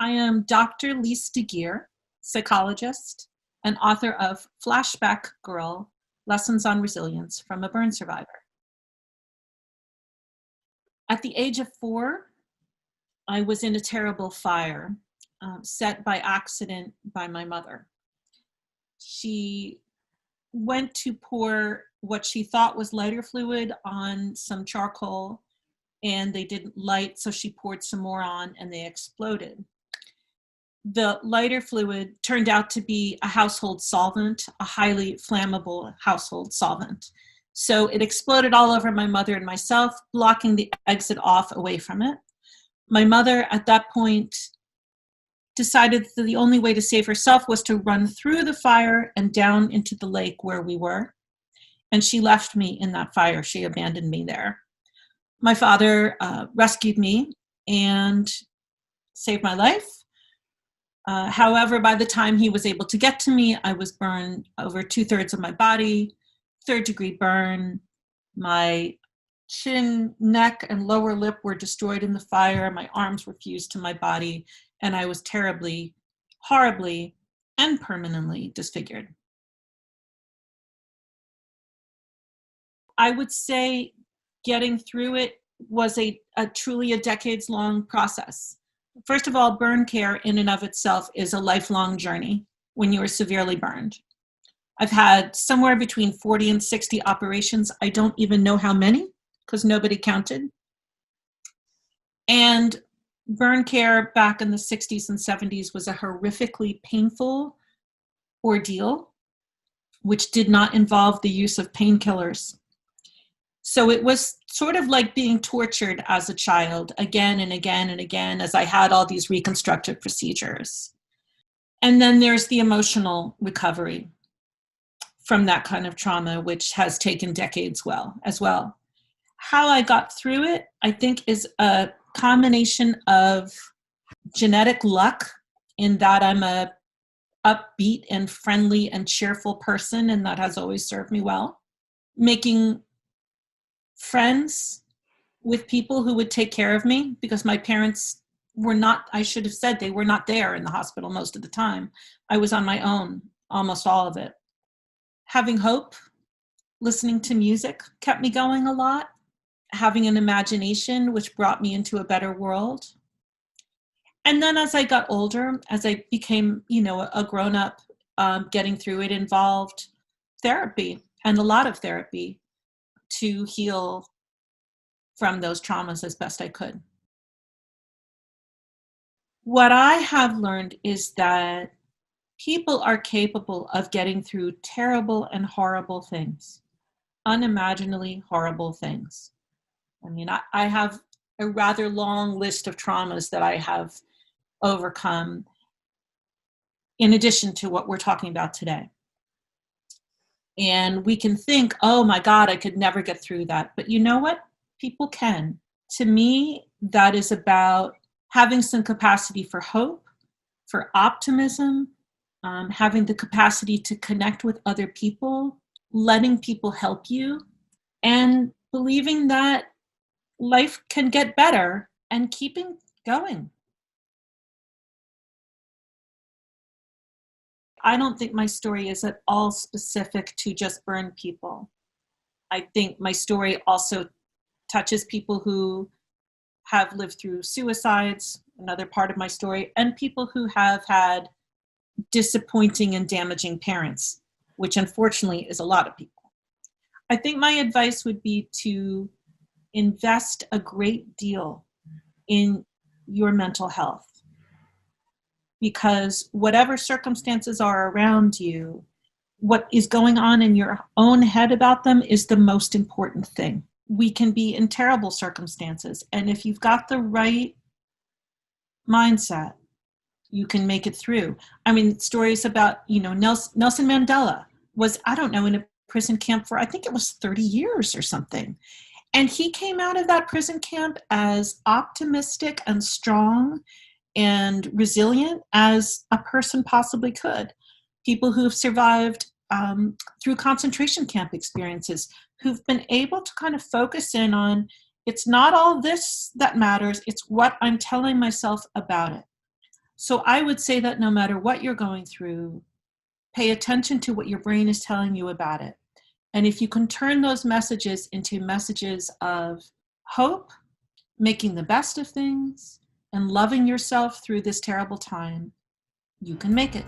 I am Dr. Lise Deguire, psychologist and author of Flashback Girl, Lessons on Resilience from a Burn Survivor. At the age of 4, I was in a terrible fire set by accident by my mother. She went to pour what she thought was lighter fluid on some charcoal, and they didn't light, so she poured some more on and they exploded. The lighter fluid turned out to be a household solvent, a highly flammable household solvent. So it exploded all over my mother and myself, blocking the exit off away from it. My mother at that point decided that the only way to save herself was to run through the fire and down into the lake where we were. And she left me in that fire. She abandoned me there. My father rescued me and saved my life. However, by the time he was able to get to me, I was burned over 2/3 of my body, 3rd-degree burn. My chin, neck, and lower lip were destroyed in the fire. My arms were fused to my body, and I was terribly, horribly, and permanently disfigured. I would say getting through it was a truly a decades-long process. First of all, burn care in and of itself is a lifelong journey when you are severely burned. I've had somewhere between 40 and 60 operations. I don't even know how many because nobody counted. And burn care back in the 60s and 70s was a horrifically painful ordeal, which did not involve the use of painkillers. So it was sort of like being tortured as a child again and again and again as I had all these reconstructive procedures. And then there's the emotional recovery from that kind of trauma, which has taken decades as well. How I got through it, I think, is a combination of genetic luck in that I'm a upbeat and friendly and cheerful person, and that has always served me well. Making friends with people who would take care of me because my parents were not, I should have said they were not there in the hospital most of the time. I was on my own, almost all of it. Having hope, listening to music kept me going a lot. Having an imagination, which brought me into a better world. And then as I got older, as I became, a grown-up, getting through it involved therapy, and a lot of therapy, to heal from those traumas as best I could. What I have learned is that people are capable of getting through terrible and horrible things, unimaginably horrible things. I mean, I have a rather long list of traumas that I have overcome in addition to what we're talking about today. And we can think, oh my God, I could never get through that. But you know what? People can. To me, that is about having some capacity for hope, for optimism, having the capacity to connect with other people, letting people help you, and believing that life can get better and keeping going. I don't think my story is at all specific to just burn people. I think my story also touches people who have lived through suicides, another part of my story, and people who have had disappointing and damaging parents, which unfortunately is a lot of people. I think my advice would be to invest a great deal in your mental health. Because whatever circumstances are around you, what is going on in your own head about them is the most important thing. We can be in terrible circumstances, and if you've got the right mindset, you can make it through. I mean, stories about, Nelson Mandela was, in a prison camp for, I think it was 30 years or something. And he came out of that prison camp as optimistic and strong and resilient as a person possibly could. People who've survived through concentration camp experiences, who've been able to kind of focus in on, it's not all this that matters, it's what I'm telling myself about it. So I would say that no matter what you're going through, pay attention to what your brain is telling you about it. And if you can turn those messages into messages of hope, making the best of things, and loving yourself through this terrible time, you can make it.